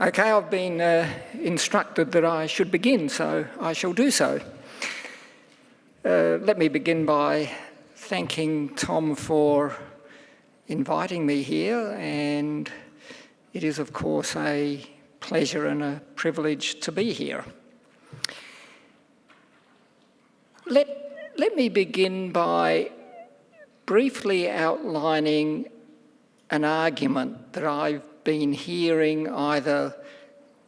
Okay, I've been instructed that I should begin, so I shall do so. Let me begin by thanking Tom for inviting me here, and it is, of course, a pleasure and a privilege to be here. Let me begin by briefly outlining an argument that I've been hearing either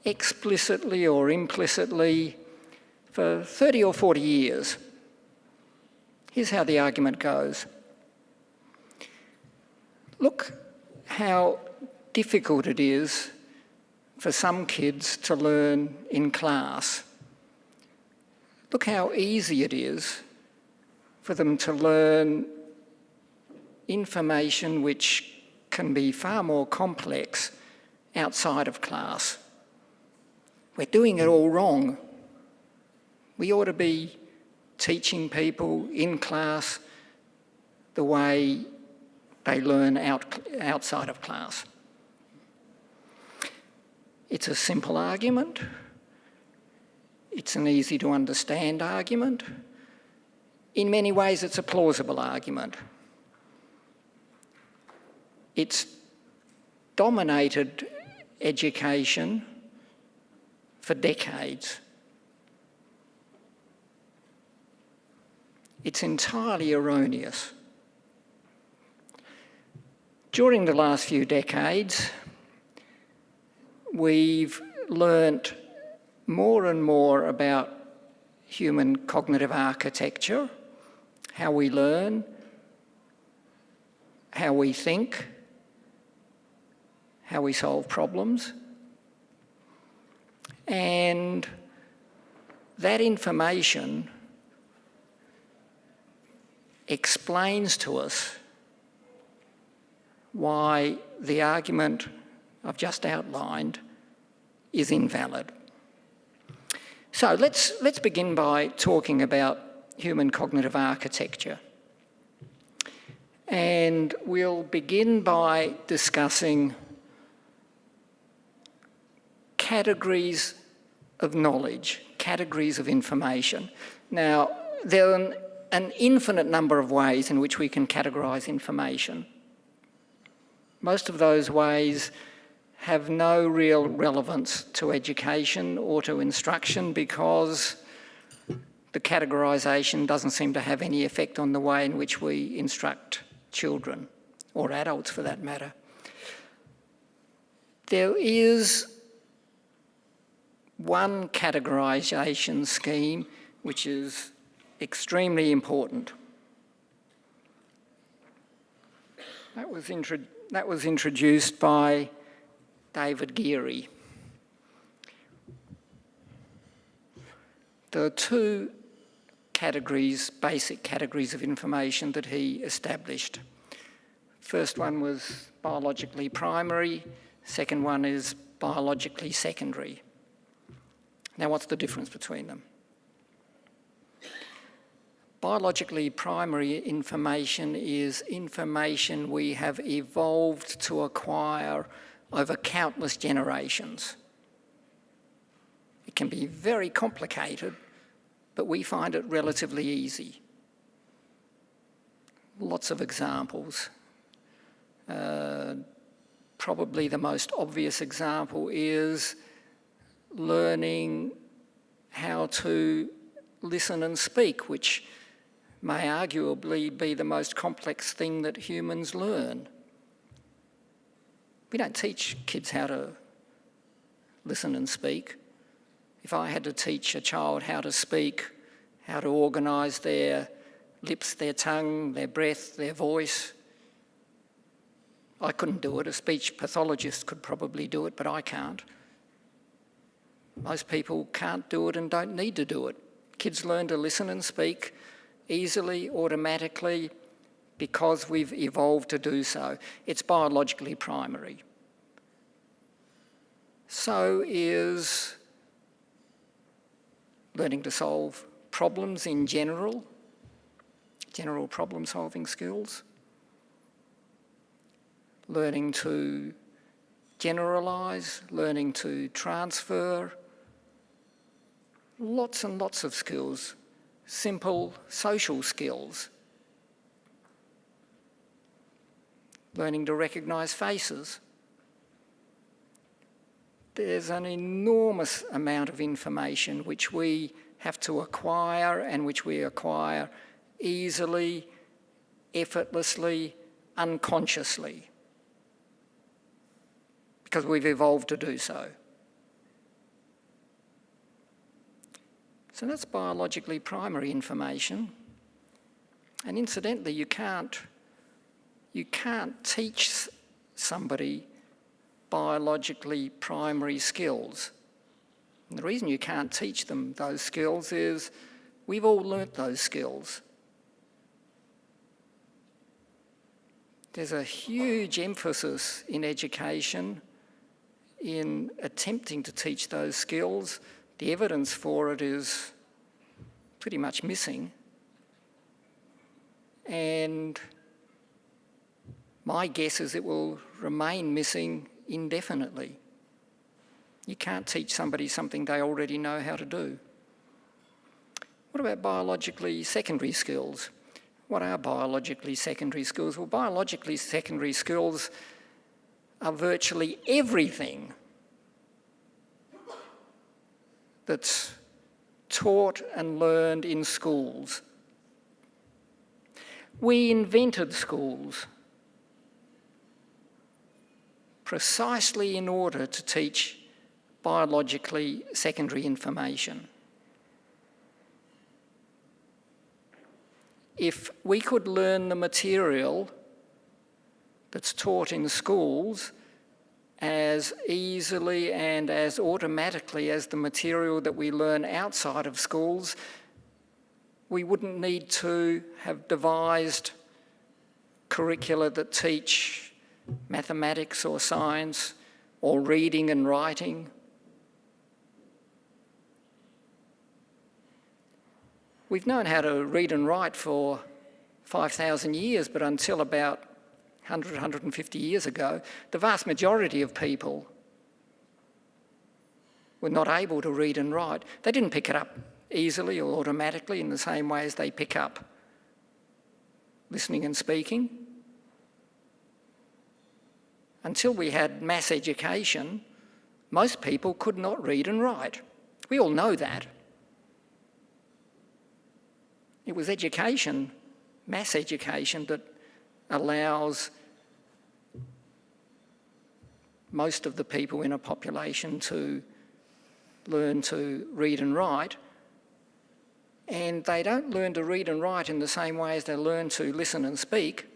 explicitly or implicitly for 30 or 40 years. Here's how the argument goes. Look how difficult it is for some kids to learn in class. Look how easy it is for them to learn information which can be far more complex outside of class. We're doing it all wrong. We ought to be teaching people in class the way they learn outside of class. It's a simple argument. It's an easy to understand argument. In many ways, it's a plausible argument. It's dominated education for decades. It's entirely erroneous. During the last few decades, we've learnt more and more about human cognitive architecture, how we learn, how we think, how we solve problems. And that information explains to us why the argument I've just outlined is invalid. So let's begin by talking about human cognitive architecture. And we'll begin by discussing categories of knowledge, categories of information. Now, there are an infinite number of ways in which we can categorise information. Most of those ways have no real relevance to education or to instruction because the categorisation doesn't seem to have any effect on the way in which we instruct children, or adults for that matter. There is one categorisation scheme which is extremely important. That was introduced by David Geary. There are two categories, basic categories of information that he established. First one was biologically primary, second one is biologically secondary. Now, what's the difference between them? Biologically primary information is information we have evolved to acquire over countless generations. It can be very complicated, but we find it relatively easy. Lots of examples. Probably the most obvious example is learning how to listen and speak, which may arguably be the most complex thing that humans learn. We don't teach kids how to listen and speak. If I had to teach a child how to speak, how to organise their lips, their tongue, their breath, their voice, I couldn't do it. A speech pathologist could probably do it, but I can't. Most people can't do it and don't need to do it. Kids learn to listen and speak easily, automatically, because we've evolved to do so. It's biologically primary. So is learning to solve problems in general problem-solving skills. Learning to generalise, learning to transfer, lots and lots of skills, simple social skills, learning to recognise faces. There's an enormous amount of information which we have to acquire and which we acquire easily, effortlessly, unconsciously, because we've evolved to do so. So that's biologically primary information. And incidentally, you can't teach somebody biologically primary skills. And the reason you can't teach them those skills is we've all learnt those skills. There's a huge emphasis in education in attempting to teach those skills. The evidence for it is pretty much missing. And my guess is it will remain missing indefinitely. You can't teach somebody something they already know how to do. What about biologically secondary skills? What are biologically secondary skills? Well, biologically secondary skills are virtually everything that's taught and learned in schools. We invented schools precisely in order to teach biologically secondary information. If we could learn the material that's taught in schools as easily and as automatically as the material that we learn outside of schools, we wouldn't need to have devised curricula that teach mathematics or science or reading and writing. We've known how to read and write for 5,000 years, but until about 100, 150 years ago, the vast majority of people were not able to read and write. They didn't pick it up easily or automatically in the same way as they pick up listening and speaking. Until we had mass education, most people could not read and write. We all know that. It was education, mass education, that allows most of the people in a population to learn to read and write. And they don't learn to read and write in the same way as they learn to listen and speak.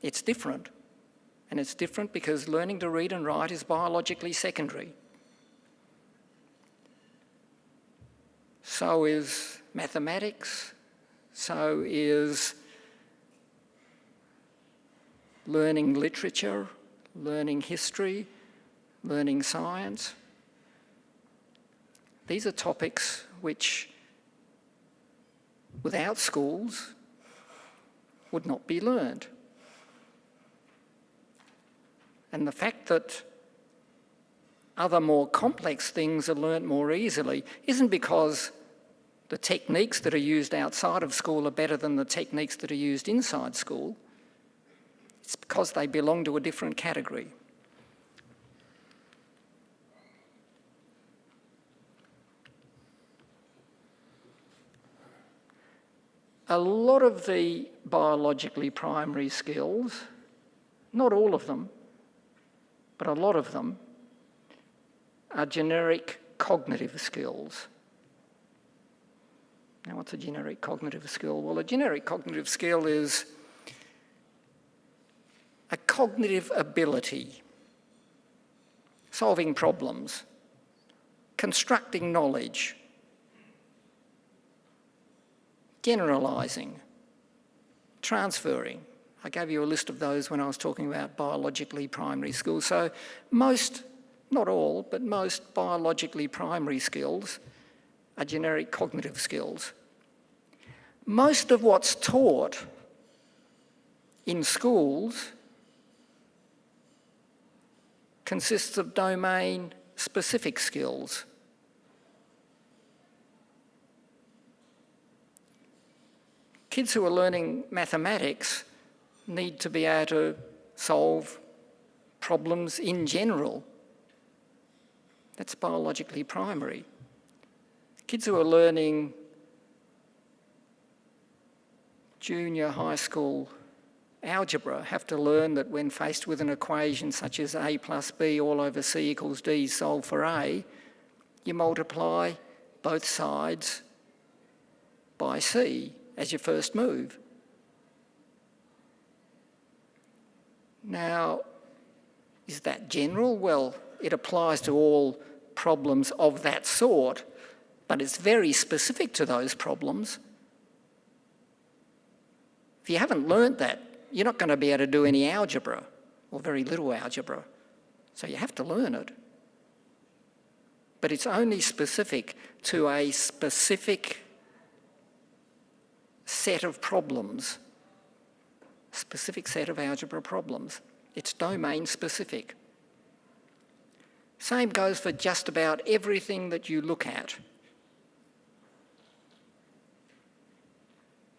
It's different. And it's different because learning to read and write is biologically secondary. So is mathematics, so is learning literature, learning history, learning science. These are topics which, without schools, would not be learned. And the fact that other more complex things are learnt more easily isn't because the techniques that are used outside of school are better than the techniques that are used inside school. It's because they belong to a different category. A lot of the biologically primary skills, not all of them, but a lot of them, are generic cognitive skills. Now, what's a generic cognitive skill? Well, a generic cognitive skill is a cognitive ability, solving problems, constructing knowledge, generalising, transferring. I gave you a list of those when I was talking about biologically primary skills. So most, not all, but most biologically primary skills are generic cognitive skills. Most of what's taught in schools consists of domain-specific skills. Kids who are learning mathematics need to be able to solve problems in general. That's biologically primary. Kids who are learning junior high school algebra have to learn that when faced with an equation such as a plus b all over c equals d solved for a, you multiply both sides by c as your first move. Now, is that general? Well, it applies to all problems of that sort, but it's very specific to those problems. If you haven't learnt that, you're not going to be able to do any algebra, or very little algebra. So you have to learn it. But it's only specific to a specific set of problems, specific set of algebra problems. It's domain specific. Same goes for just about everything that you look at.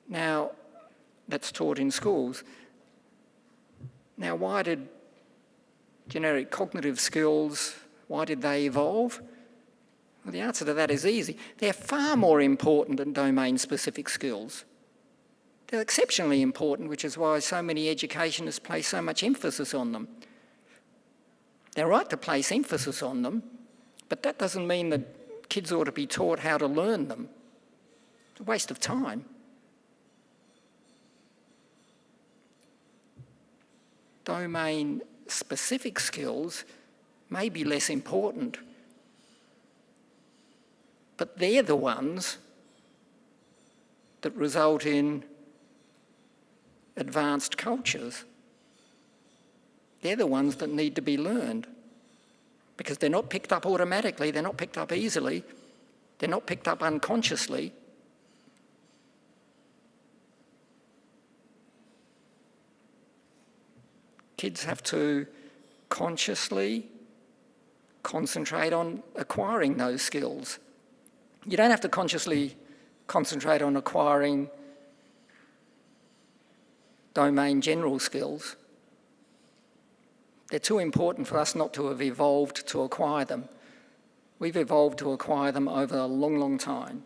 Now, that's taught in schools. Now, why did generic cognitive skills, why did they evolve? Well, the answer to that is easy. They're far more important than domain-specific skills. They're exceptionally important, which is why so many educationists place so much emphasis on them. They're right to place emphasis on them, but that doesn't mean that kids ought to be taught how to learn them. It's a waste of time. Domain-specific skills may be less important, but they're the ones that result in advanced cultures. They're the ones that need to be learned because they're not picked up automatically, they're not picked up easily, they're not picked up unconsciously. Kids have to consciously concentrate on acquiring those skills. You don't have to consciously concentrate on acquiring domain general skills. They're too important for us not to have evolved to acquire them. We've evolved to acquire them over a long, long time.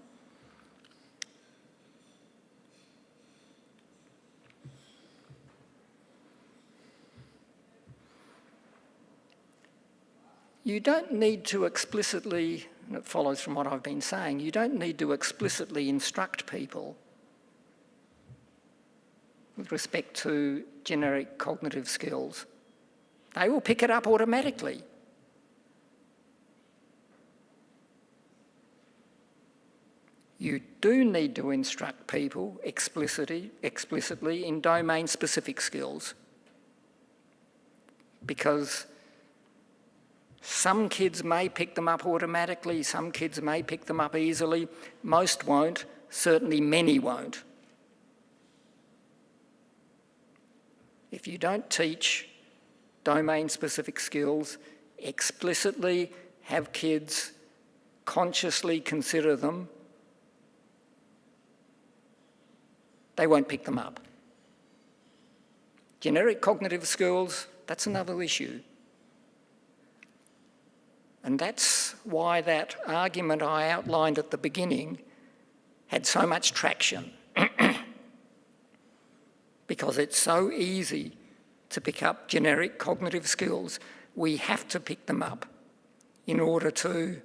You don't need to explicitly, and it follows from what I've been saying, you don't need to explicitly instruct people with respect to generic cognitive skills. They will pick it up automatically. You do need to instruct people explicitly in domain-specific skills because some kids may pick them up automatically, some kids may pick them up easily, most won't, certainly many won't. If you don't teach domain-specific skills, explicitly have kids consciously consider them, they won't pick them up. Generic cognitive skills, that's another issue. And that's why that argument I outlined at the beginning had so much traction. Because it's so easy to pick up generic cognitive skills, we have to pick them up in order to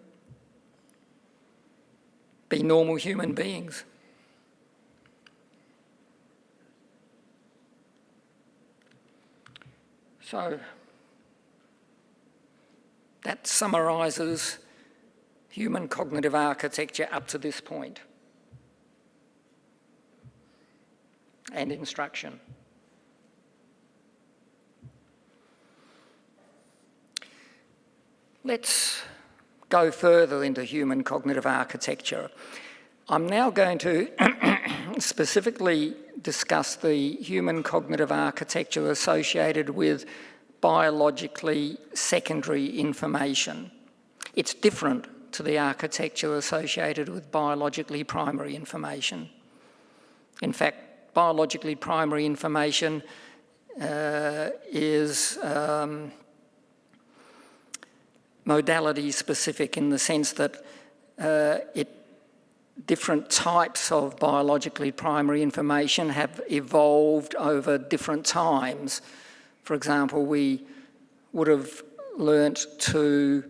be normal human beings. So that summarises human cognitive architecture up to this point. And instruction. Let's go further into human cognitive architecture. I'm now going to specifically discuss the human cognitive architecture associated with biologically secondary information. It's different to the architecture associated with biologically primary information. In fact, biologically primary information is modality specific in the sense that different types of biologically primary information have evolved over different times. For example, we would have learnt to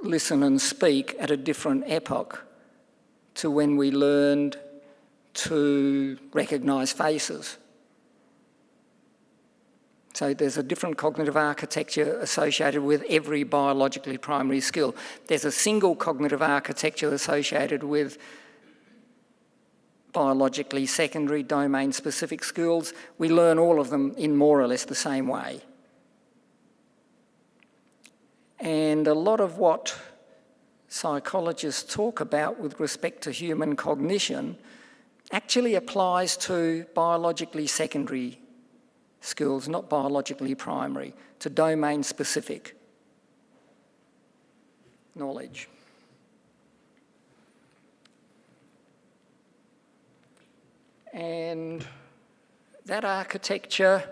listen and speak at a different epoch to when we learned to recognise faces. So there's a different cognitive architecture associated with every biologically primary skill. There's a single cognitive architecture associated with biologically secondary domain-specific skills. We learn all of them in more or less the same way. And a lot of what psychologists talk about with respect to human cognition actually applies to biologically secondary skills, not biologically primary, to domain-specific knowledge. And that architecture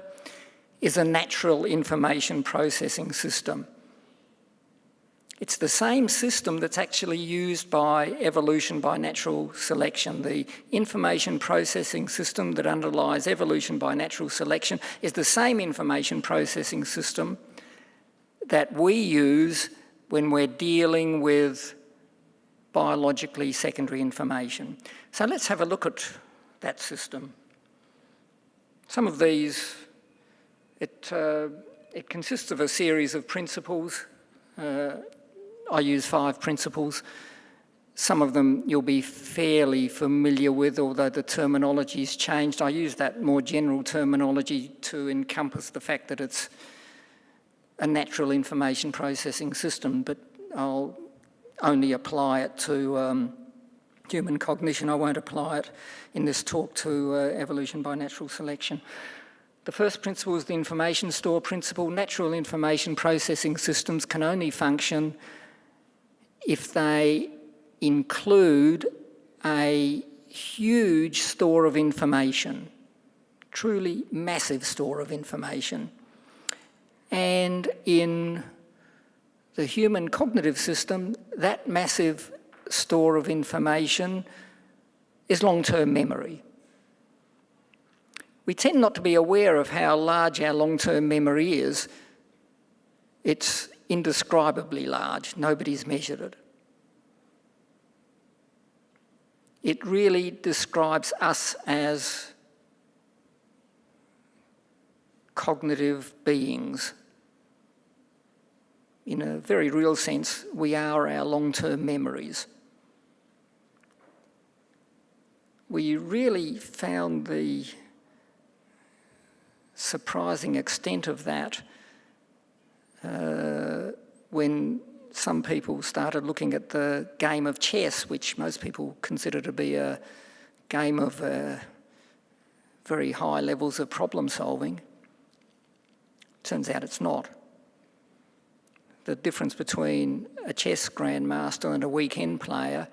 is a natural information processing system. It's the same system that's actually used by evolution by natural selection. The information processing system that underlies evolution by natural selection is the same information processing system that we use when we're dealing with biologically secondary information. So let's have a look at that system. Some of these, it consists of a series of principles. I use 5 principles. Some of them you'll be fairly familiar with, although the terminology's changed. I use that more general terminology to encompass the fact that it's a natural information processing system, but I'll only apply it to human cognition. I won't apply it in this talk to evolution by natural selection. The first principle is the information store principle. Natural information processing systems can only function if they include a huge store of information, truly massive store of information. And in the human cognitive system, that massive store of information is long-term memory. We tend not to be aware of how large our long-term memory is. It's indescribably large. Nobody's measured it. It really describes us as cognitive beings. In a very real sense, we are our long-term memories. We really found the surprising extent of that when some people started looking at the game of chess, which most people consider to be a game of very high levels of problem solving. Turns out it's not. The difference between a chess grandmaster and a weekend player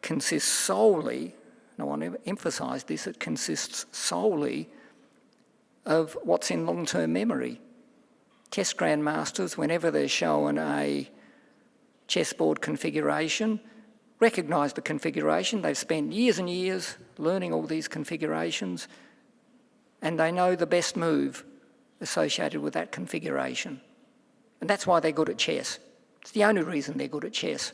consists solely, and I want to emphasise this, it consists solely of what's in long-term memory. Chess grandmasters, whenever they're shown a chessboard configuration, recognise the configuration. They've spent years and years learning all these configurations, and they know the best move associated with that configuration. And that's why they're good at chess. It's the only reason they're good at chess.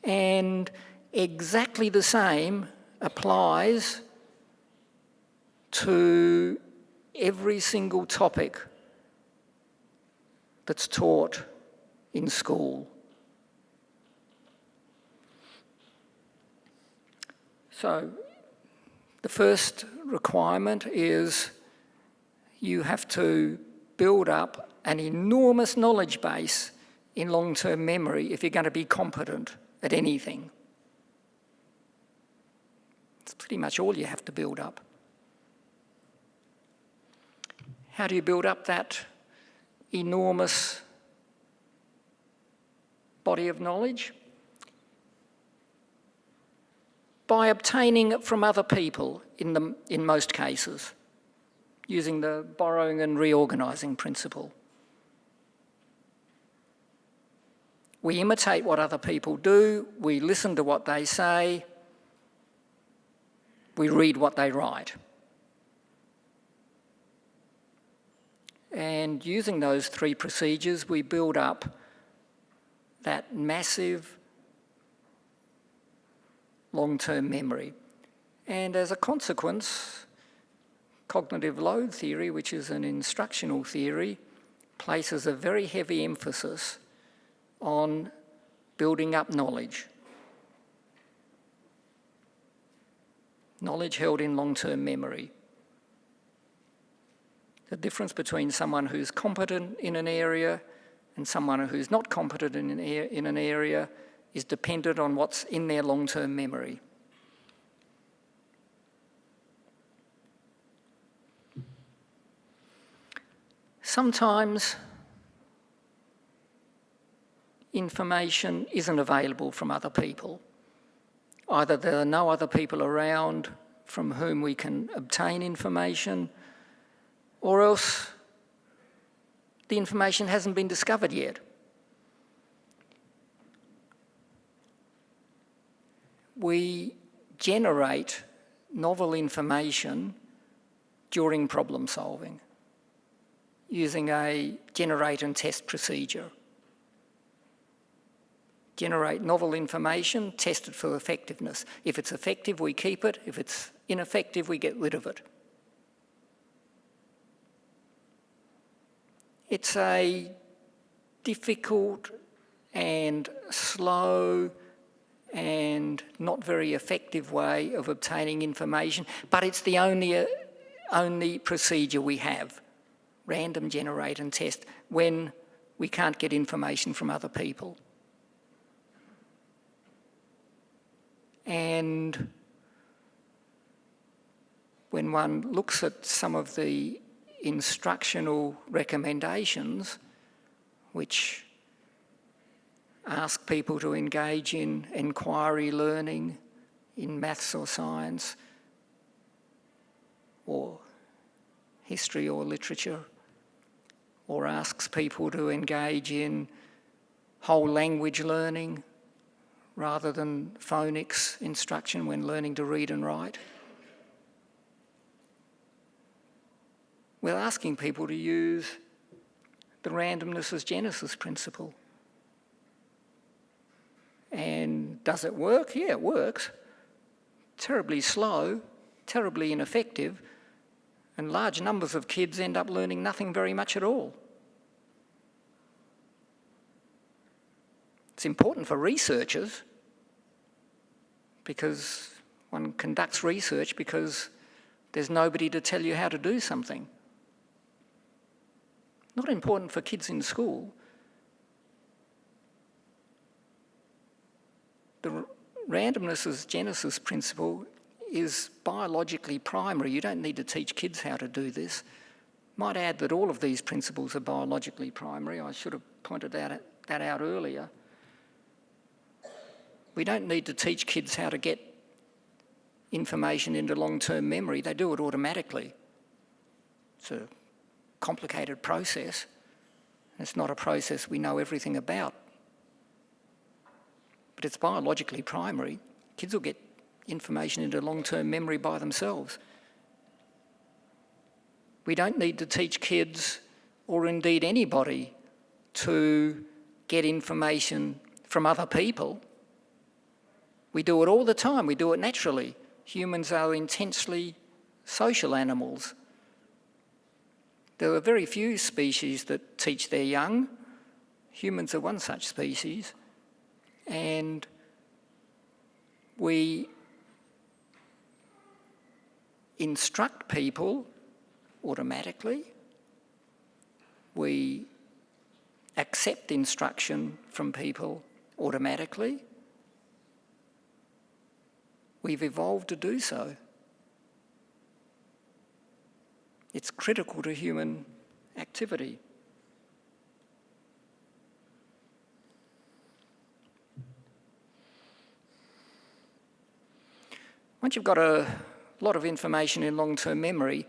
And exactly the same applies to every single topic that's taught in school. So the first requirement is you have to build up an enormous knowledge base in long-term memory if you're going to be competent at anything. It's pretty much all you have to build up. How do you build up that enormous body of knowledge? By obtaining it from other people in most cases, using the borrowing and reorganizing principle. We imitate what other people do, we listen to what they say, we read what they write. And using those three procedures, we build up that massive long-term memory. And as a consequence, cognitive load theory, which is an instructional theory, places a very heavy emphasis on building up knowledge. Knowledge held in long-term memory. The difference between someone who's competent in an area and someone who's not competent in an area is dependent on what's in their long-term memory. Sometimes information isn't available from other people. Either there are no other people around from whom we can obtain information, or else the information hasn't been discovered yet. We generate novel information during problem solving using a generate and test procedure. Generate novel information, test it for effectiveness. If it's effective, we keep it. If it's ineffective, we get rid of it. It's a difficult and slow and not very effective way of obtaining information, but it's the only procedure we have. Random, generate and test when we can't get information from other people. And when one looks at some of the instructional recommendations, which ask people to engage in inquiry learning in maths or science, or history or literature, or asks people to engage in whole language learning rather than phonics instruction when learning to read and write. We're asking people to use the randomness as genesis principle. And does it work? Yeah, it works. Terribly slow, terribly ineffective, and large numbers of kids end up learning nothing very much at all. It's important for researchers because one conducts research because there's nobody to tell you how to do something. Not important for kids in school. The randomness as genesis principle is biologically primary. You don't need to teach kids how to do this. Might add that all of these principles are biologically primary. I should have pointed that out earlier. We don't need to teach kids how to get information into long-term memory. They do it automatically. It's a complicated process. It's not a process we know everything about. But it's biologically primary. Kids will get information into long-term memory by themselves. We don't need to teach kids, or indeed anybody, to get information from other people. We do it all the time. We do it naturally. Humans are intensely social animals. There are very few species that teach their young. Humans are one such species. And we instruct people automatically. We accept instruction from people automatically. We've evolved to do so. It's critical to human activity. Once you've got a lot of information in long-term memory,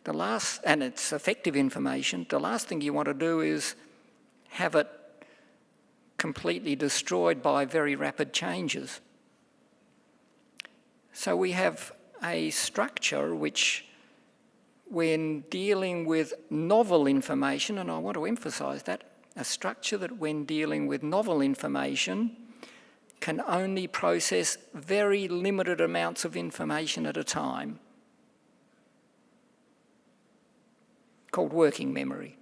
and it's effective information, the last thing you want to do is have it completely destroyed by very rapid changes. So we have a structure which, when dealing with novel information, and I want to emphasise that, a structure that when dealing with novel information can only process very limited amounts of information at a time, called working memory.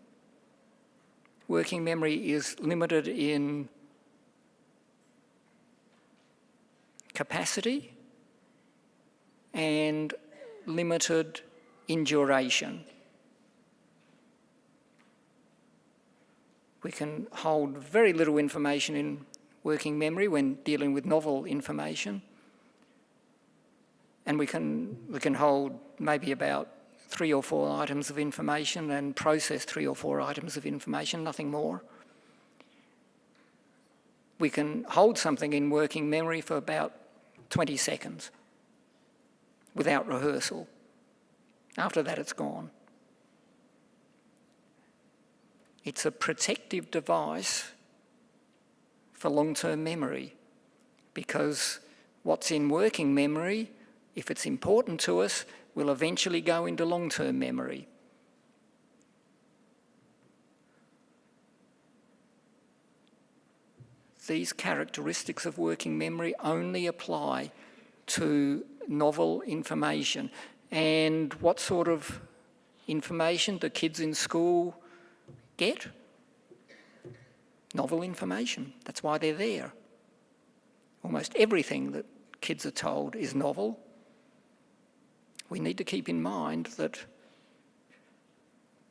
Working memory is limited in capacity and limited in duration. We can hold very little information in working memory when dealing with novel information, and we can hold maybe about 3 or 4 items of information and process 3 or 4 items of information, nothing more. We can hold something in working memory for about 20 seconds without rehearsal. After that, it's gone. It's a protective device for long-term memory, because what's in working memory, if it's important to us, will eventually go into long-term memory. These characteristics of working memory only apply to novel information. And what sort of information do kids in school get? Novel information. That's why they're there. Almost everything that kids are told is novel. We need to keep in mind that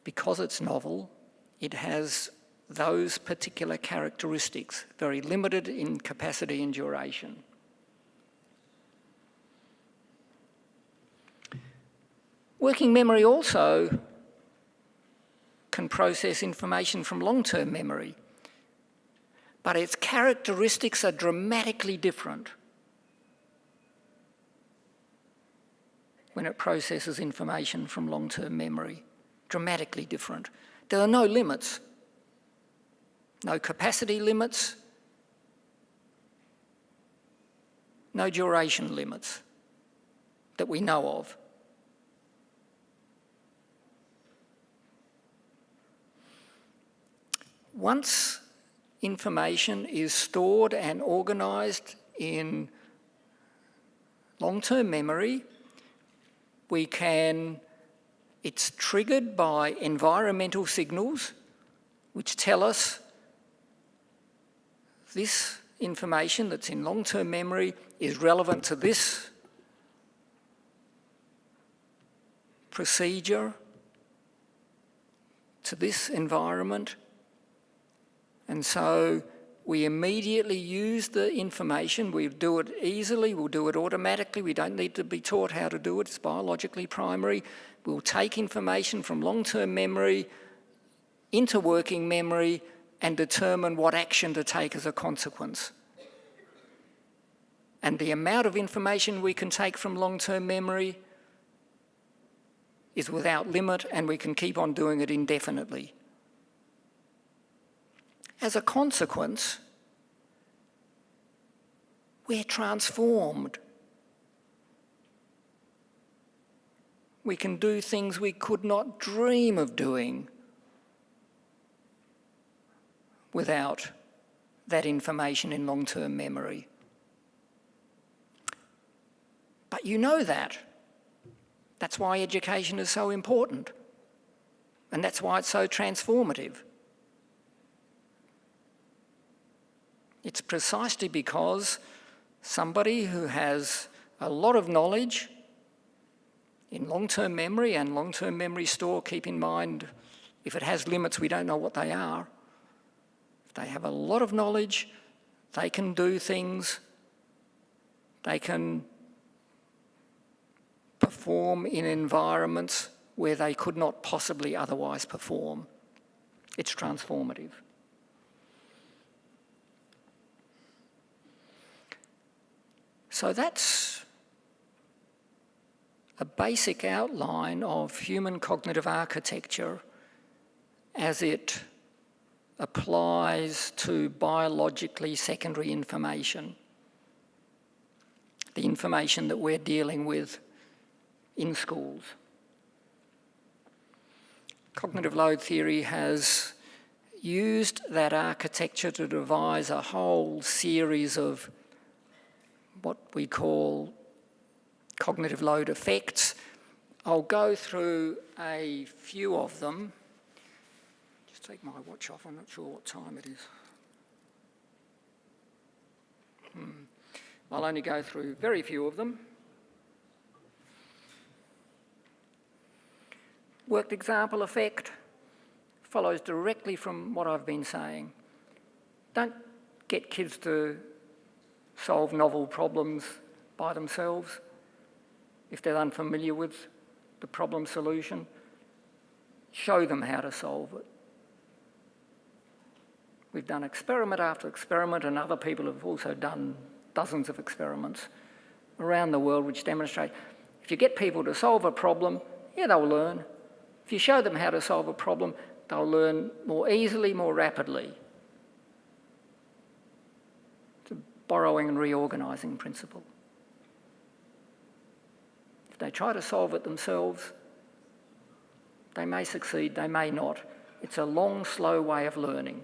because it's novel, it has those particular characteristics, very limited in capacity and duration. Working memory also can process information from long-term memory, but its characteristics are dramatically different when it processes information from long-term memory. Dramatically different. There are no limits, no capacity limits, no duration limits that we know of. Once information is stored and organised in long-term memory, it's triggered by environmental signals which tell us this information that's in long-term memory is relevant to this procedure, to this environment. And so we immediately use the information. We do it easily, we'll do it automatically. We don't need to be taught how to do it. It's biologically primary. We'll take information from long-term memory into working memory and determine what action to take as a consequence. And the amount of information we can take from long-term memory is without limit, and we can keep on doing it indefinitely. As a consequence, we're transformed. We can do things we could not dream of doing without that information in long-term memory. But you know that. That's why education is so important. And that's why it's so transformative. It's precisely because somebody who has a lot of knowledge in long-term memory, and long-term memory store, keep in mind, if it has limits, we don't know what they are. If they have a lot of knowledge, they can do things, they can perform in environments where they could not possibly otherwise perform. It's transformative. So that's a basic outline of human cognitive architecture as it applies to biologically secondary information, the information that we're dealing with in schools. Cognitive load theory has used that architecture to devise a whole series of what we call cognitive load effects. I'll go through a few of them. Just take my watch off, I'm not sure what time it is. I'll only go through very few of them. Worked example effect follows directly from what I've been saying. Don't get kids to solve novel problems by themselves if they're unfamiliar with the problem solution. Show them how to solve it. We've done experiment after experiment, and other people have also done dozens of experiments around the world which demonstrate if you get people to solve a problem, yeah, they'll learn. If you show them how to solve a problem, they'll learn more easily, more rapidly. It's a borrowing and reorganizing principle. If they try to solve it themselves, they may succeed, they may not. It's a long, slow way of learning.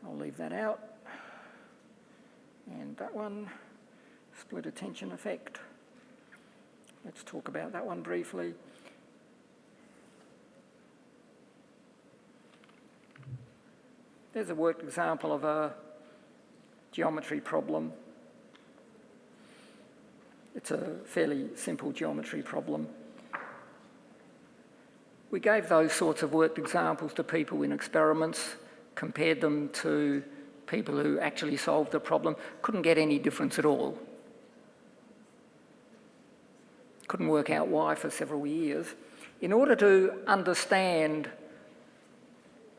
I'll leave that out. And that one, split attention effect. Let's talk about that one briefly. There's a worked example of a geometry problem. It's a fairly simple geometry problem. We gave those sorts of worked examples to people in experiments, compared them to people who actually solved the problem, couldn't get any difference at all. Couldn't work out why for several years. In order to understand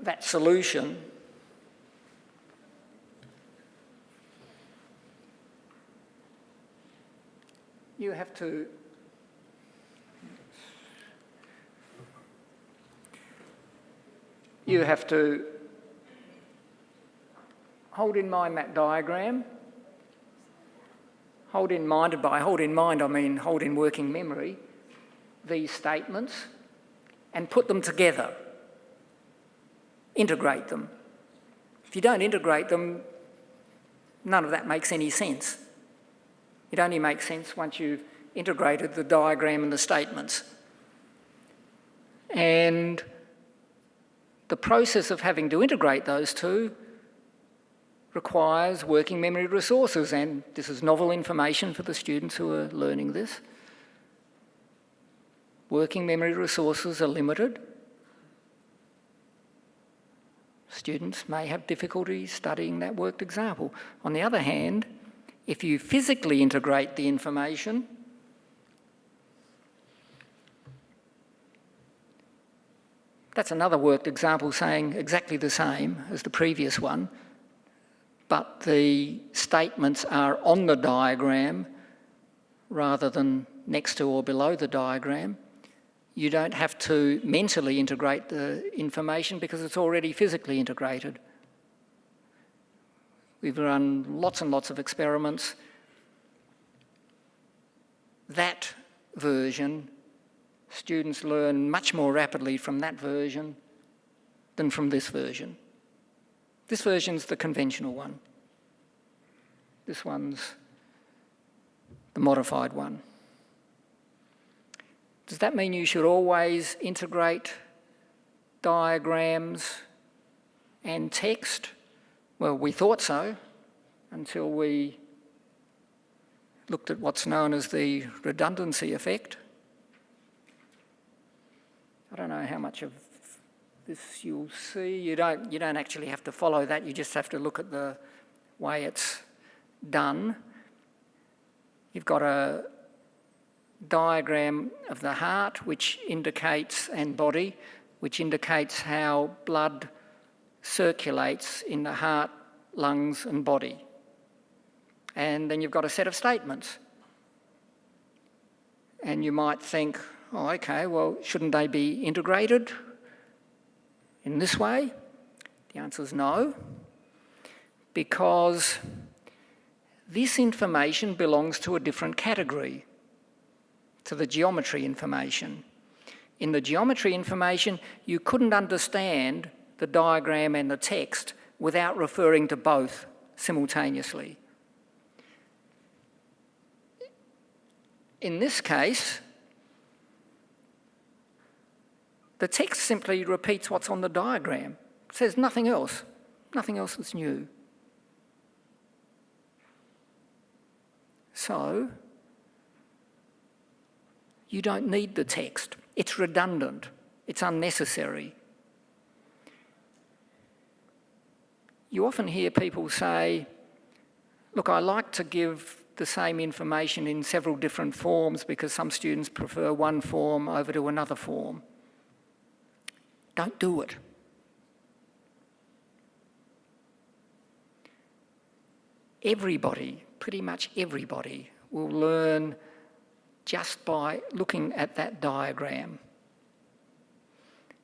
that solution, you have to hold in mind that diagram. Hold in mind, by hold in mind I mean hold in working memory, these statements, and put them together. Integrate them. If you don't integrate them, none of that makes any sense. It only makes sense once you've integrated the diagram and the statements. And the process of having to integrate those two requires working memory resources, and this is novel information for the students who are learning this. Working memory resources are limited. Students may have difficulty studying that worked example. On the other hand, if you physically integrate the information, that's another worked example saying exactly the same as the previous one, but the statements are on the diagram rather than next to or below the diagram. You don't have to mentally integrate the information because it's already physically integrated. We've run lots and lots of experiments. That version, students learn much more rapidly from that version than from this version. This version's the conventional one. This one's the modified one. Does that mean you should always integrate diagrams and text? Well, we thought so until we looked at what's known as the redundancy effect. I don't know how much of this you'll see. You don't actually have to follow that, you just have to look at the way it's done. You've got a diagram of the heart, which indicates, and body, which indicates how blood circulates in the heart, lungs and body. And then you've got a set of statements. And you might think, oh, okay, well, shouldn't they be integrated in this way? The answer is no, because this information belongs to a different category, to the geometry information. In the geometry information, you couldn't understand the diagram and the text without referring to both simultaneously. In this case, the text simply repeats what's on the diagram. It says nothing else that's new. So, you don't need the text. It's redundant. It's unnecessary. You often hear people say, look, I like to give the same information in several different forms because some students prefer one form over to another form. Don't do it. Everybody, pretty much everybody, will learn just by looking at that diagram,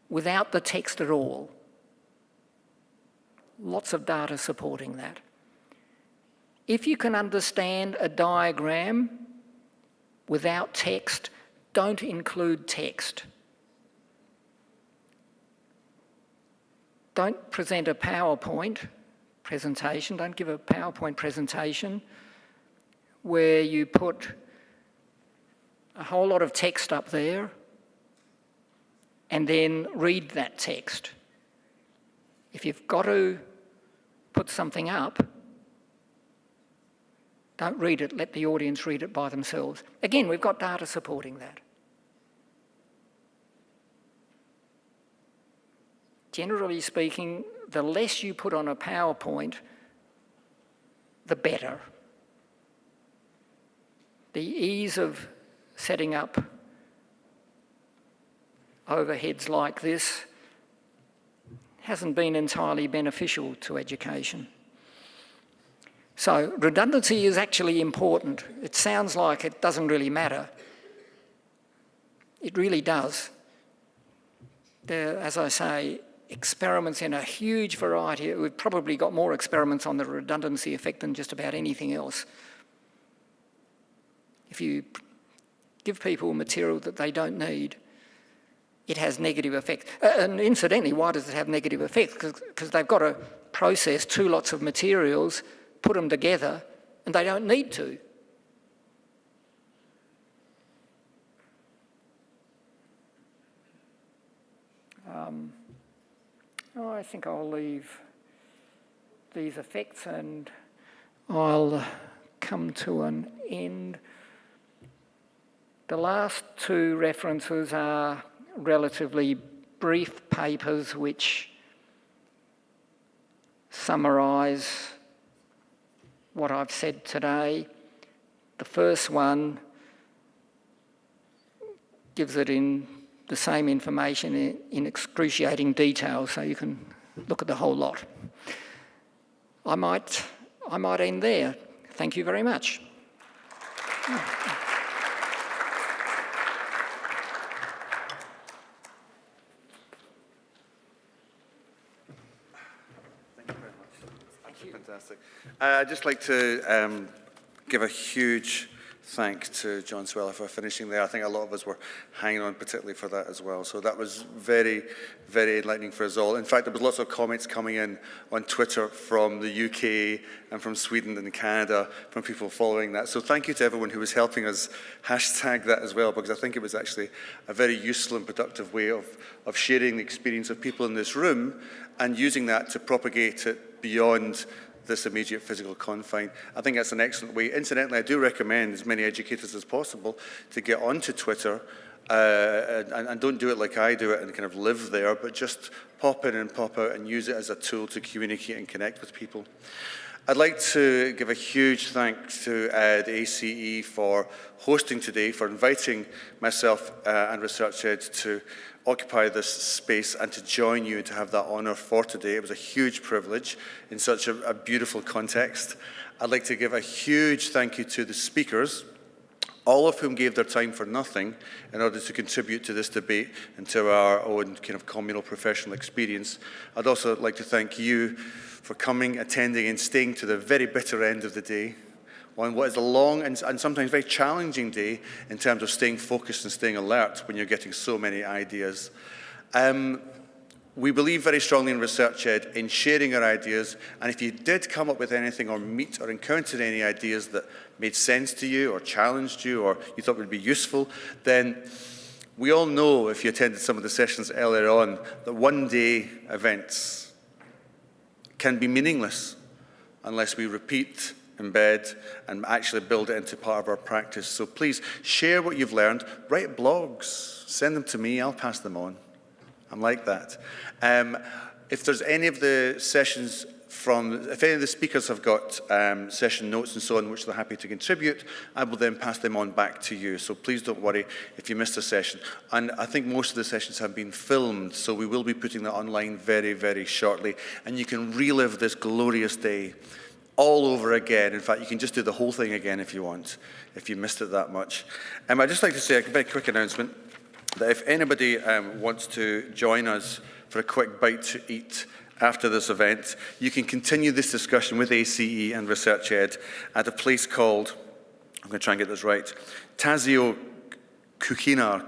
without the text at all. Lots of data supporting that. If you can understand a diagram without text, don't include text. Don't present a PowerPoint presentation, don't give a PowerPoint presentation where you put a whole lot of text up there and then read that text. If you've got to put something up, don't read it, let the audience read it by themselves. Again, we've got data supporting that. Generally speaking, the less you put on a PowerPoint, the better. The ease of setting up overheads like this hasn't been entirely beneficial to education. So redundancy is actually important. It sounds like it doesn't really matter. It really does. There, as I say, experiments in a huge variety. We've probably got more experiments on the redundancy effect than just about anything else. If you give people material that they don't need, it has negative effects. And incidentally, why does it have negative effects? Because they've got to process two lots of materials, put them together, and they don't need to. I think I'll leave these effects and I'll come to an end. The last two references are relatively brief papers which summarise what I've said today. The first one gives it in the same information in excruciating detail, so you can look at the whole lot. I might end there. Thank you very much. Thank you very much. Thank you. Fantastic. I'd just like to give a huge thanks to John Sweller for finishing there. I think a lot of us were hanging on particularly for that as well. So that was very, very enlightening for us all. In fact, there was lots of comments coming in on Twitter from the UK and from Sweden and Canada from people following that. So thank you to everyone who was helping us hashtag that as well, because I think it was actually a very useful and productive way of sharing the experience of people in this room and using that to propagate it beyond this immediate physical confine. I think that's an excellent way. Incidentally, I do recommend as many educators as possible to get onto Twitter and don't do it like I do it and kind of live there, but just pop in and pop out and use it as a tool to communicate and connect with people. I'd like to give a huge thanks to the ACE for hosting today, for inviting myself and researchED to occupy this space and to join you and to have that honour for today. It was a huge privilege in such a beautiful context. I'd like to give a huge thank you to the speakers, all of whom gave their time for nothing in order to contribute to this debate and to our own kind of communal professional experience. I'd also like to thank you for coming, attending and staying to the very bitter end of the day on what is a long and sometimes very challenging day in terms of staying focused and staying alert when you're getting so many ideas. We believe very strongly in researchED, in sharing our ideas, and if you did come up with anything or meet or encountered any ideas that made sense to you or challenged you or you thought would be useful, then we all know, if you attended some of the sessions earlier on, that one-day events can be meaningless unless we repeat, embed, and actually build it into part of our practice. So please share what you've learned, write blogs, send them to me, I'll pass them on. I'm like that. If there's any of the sessions if any of the speakers have got session notes and so on, which they're happy to contribute, I will then pass them on back to you. So please don't worry if you missed a session. And I think most of the sessions have been filmed, so we will be putting that online very, very shortly. And you can relive this glorious day all over again. In fact, you can just do the whole thing again if you want, if you missed it that much. I'd just like to say a very quick announcement that if anybody wants to join us for a quick bite to eat after this event, you can continue this discussion with ACE and researchED at a place called, I'm going to try and get this right, Tazio Cucina,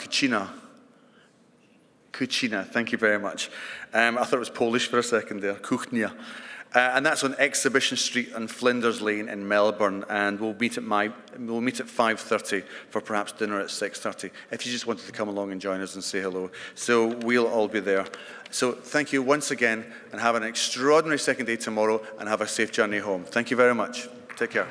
thank you very much. I thought it was Polish for a second there, Kuchnia. And that's on Exhibition Street and Flinders Lane in Melbourne, and we'll meet at 5:30 for perhaps dinner at 6:30, if you just wanted to come along and join us and say hello. So we'll all be there. So thank you once again, and have an extraordinary second day tomorrow, and have a safe journey home. Thank you very much. Take care.